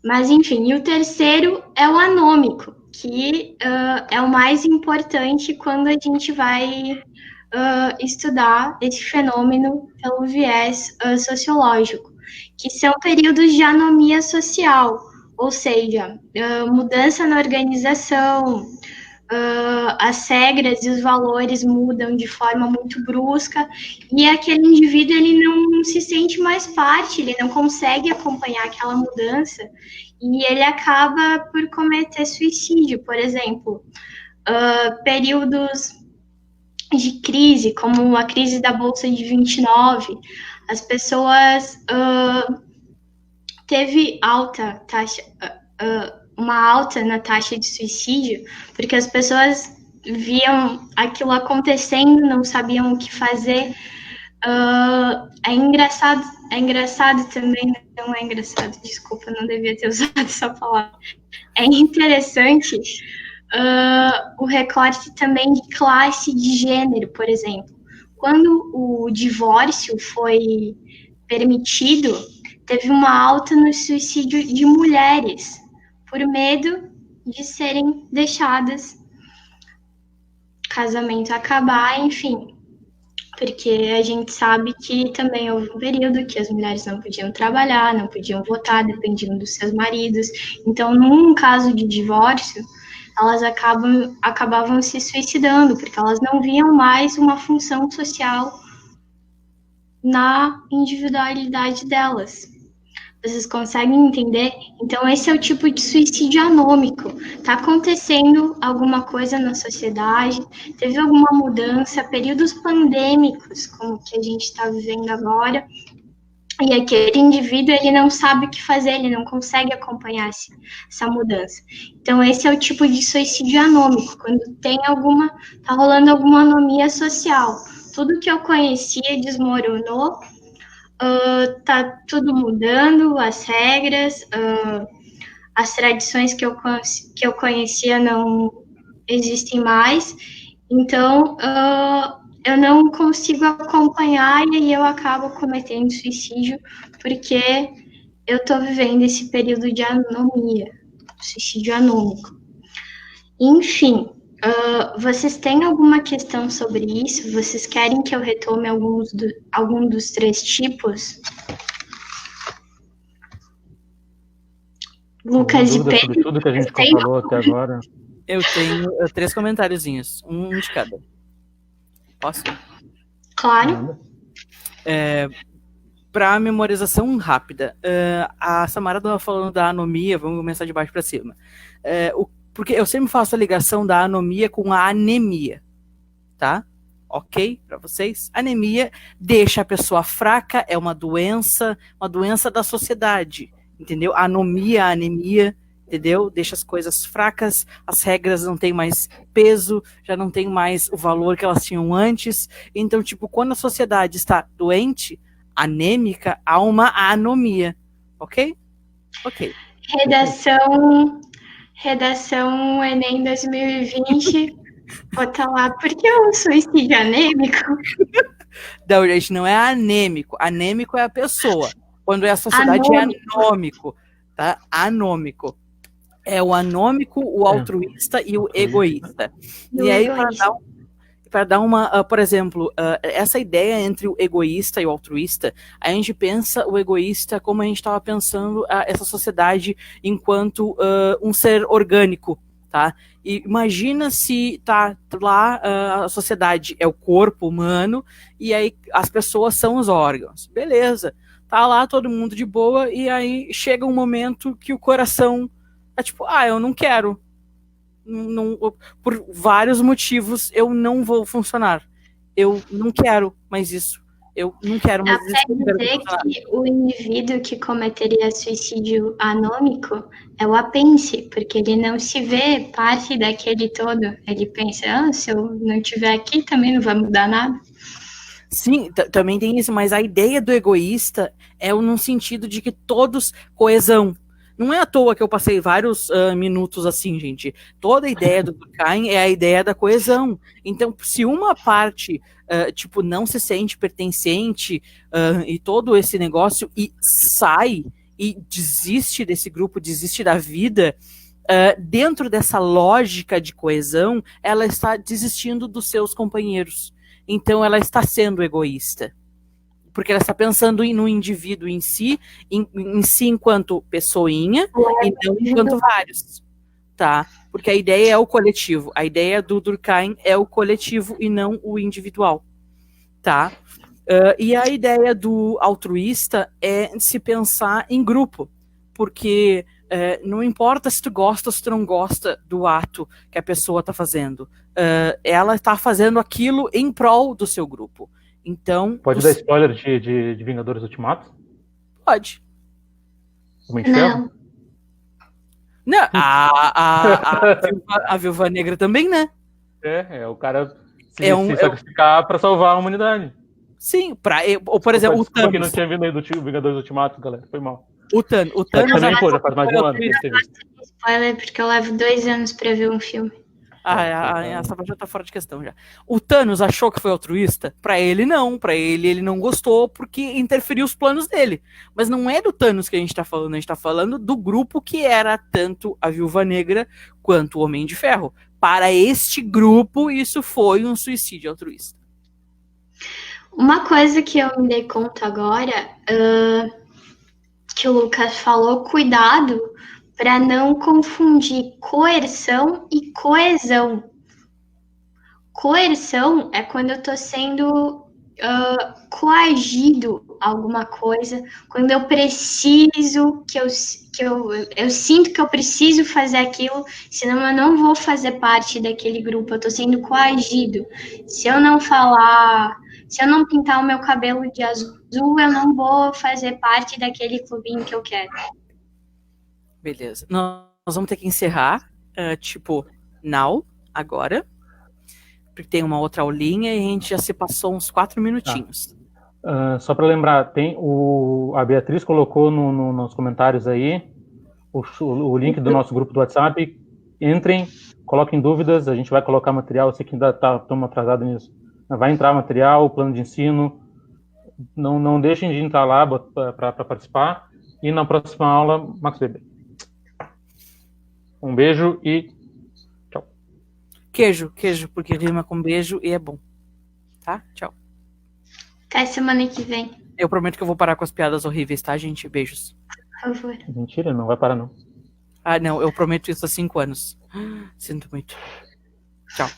Mas, enfim, e o terceiro é o anômico, que é o mais importante quando a gente vai estudar esse fenômeno pelo viés sociológico. que são períodos de anomia social, ou seja, mudança na organização, as regras e os valores mudam de forma muito brusca e aquele indivíduo ele não se sente mais parte, ele não consegue acompanhar aquela mudança e ele acaba por cometer suicídio, por exemplo. Períodos de crise, como a crise da Bolsa de 29, as pessoas teve alta taxa, uma alta na taxa de suicídio, porque as pessoas viam aquilo acontecendo, não sabiam o que fazer. É engraçado também, não é engraçado, desculpa, não devia ter usado essa palavra. É interessante o recorte também de classe, de gênero, por exemplo. Quando o divórcio foi permitido, teve uma alta no suicídio de mulheres, por medo de serem deixadas, casamento acabar, enfim. Porque a gente sabe que também houve um período que as mulheres não podiam trabalhar, não podiam votar, dependiam dos seus maridos. Então, num caso de divórcio, elas acabavam se suicidando, porque elas não viam mais uma função social na individualidade delas. Vocês conseguem entender? Então, esse é o tipo de suicídio anômico. Está acontecendo alguma coisa na sociedade, teve alguma mudança, períodos pandêmicos, como que a gente está vivendo agora, e aquele indivíduo ele não sabe o que fazer, ele não consegue acompanhar essa mudança. Então, esse é o tipo de suicídio anômico, quando está rolando alguma anomia social. Tudo que eu conhecia desmoronou, tá tudo mudando, as regras, as tradições que eu conhecia não existem mais, então eu não consigo acompanhar e aí eu acabo cometendo suicídio porque eu estou vivendo esse período de anomia, suicídio anômico. Enfim, vocês têm alguma questão sobre isso? Vocês querem que eu retome algum dos 3 tipos? Lucas e Pedro. Sobre tudo que a gente falou até agora. Eu tenho 3 comentáriozinhos, um de cada. Posso? Claro. Para memorização rápida, a Samara estava falando da anomia, vamos começar de baixo para cima. Porque eu sempre faço a ligação da anomia com a anemia, tá? Ok para vocês? Anemia deixa a pessoa fraca, é uma doença da sociedade, entendeu? A anemia, entendeu? Deixa as coisas fracas, as regras não têm mais peso, já não tem mais o valor que elas tinham antes. Então, tipo, quando a sociedade está doente, anêmica, há uma anomia, ok? Ok. Redação Enem 2020, bota lá, por que o suicídio anêmico? Não, gente, não é anêmico. Anêmico é a pessoa. Quando é a sociedade é anômico, tá? Anômico. É o anômico, o altruísta e o egoísta. E aí, para dar uma, por exemplo, essa ideia entre o egoísta e o altruísta, a gente pensa o egoísta como a gente estava pensando essa sociedade enquanto um ser orgânico, tá? E imagina se tá lá a sociedade é o corpo humano e aí as pessoas são os órgãos. Beleza, tá lá todo mundo de boa e aí chega um momento que o coração é tipo, eu não quero. Não, por vários motivos eu não vou funcionar. Eu não quero mais isso. Eu não quero mais isso. Quer dizer que o indivíduo que cometeria suicídio anômico é o apêndice, porque ele não se vê parte daquele todo. Ele pensa, se eu não estiver aqui também não vai mudar nada. Sim, também tem isso, mas a ideia do egoísta é num sentido de que todos, coesão. Não é à toa que eu passei vários minutos assim, gente. Toda a ideia do Durkheim é a ideia da coesão. Então, se uma parte, não se sente pertencente e todo esse negócio e sai e desiste desse grupo, desiste da vida, dentro dessa lógica de coesão, ela está desistindo dos seus companheiros. Então, ela está sendo egoísta. porque ela está pensando no indivíduo em si enquanto pessoinha e não enquanto vários, tá? Porque a ideia é o coletivo, a ideia do Durkheim é o coletivo e não o individual, tá? E a ideia do altruísta é se pensar em grupo, porque não importa se tu gosta ou se tu não gosta do ato que a pessoa está fazendo, ela está fazendo aquilo em prol do seu grupo. Então, pode dar spoiler de Vingadores Ultimato? Pode. Homem de Ferro? Não, a Viúva Negra também, né? O cara se sacrificar para salvar a humanidade. Sim, ou por exemplo, o Thanos. Porque não tinha vindo aí do Vingadores Ultimato, galera, foi mal. O Thanos também, já faz mais de um ano. Spoiler, porque eu levo 2 anos pra ver um filme. Essa já tá fora de questão já. O Thanos achou que foi altruísta? Pra ele não, ele não gostou porque interferiu os planos dele. Mas não é do Thanos que a gente tá falando, a gente tá falando do grupo que era tanto a Viúva Negra quanto o Homem de Ferro. Para este grupo, isso foi um suicídio altruísta. Uma coisa que eu me dei conta agora, que o Lucas falou, cuidado para não confundir coerção e coesão. Coerção é quando eu estou sendo coagido a alguma coisa, quando eu preciso, eu sinto que eu preciso fazer aquilo, senão eu não vou fazer parte daquele grupo, eu estou sendo coagido. Se eu não falar, se eu não pintar o meu cabelo de azul, eu não vou fazer parte daquele clubinho que eu quero. Beleza. Nós vamos ter que encerrar, agora, porque tem uma outra aulinha e a gente já se passou uns 4 minutinhos. Só para lembrar, a Beatriz colocou nos comentários aí o link do nosso grupo do WhatsApp. Entrem, coloquem dúvidas, a gente vai colocar material, eu sei que ainda estamos atrasados nisso. Vai entrar material, plano de ensino, não deixem de entrar lá para participar. E na próxima aula, Max Weber. Um beijo e tchau. Queijo, porque rima com beijo e é bom. Tá? Tchau. Até semana que vem. Eu prometo que eu vou parar com as piadas horríveis, tá, gente? Beijos. Por favor. Mentira, não vai parar, não. Não, eu prometo isso há 5 anos. Sinto muito. Tchau.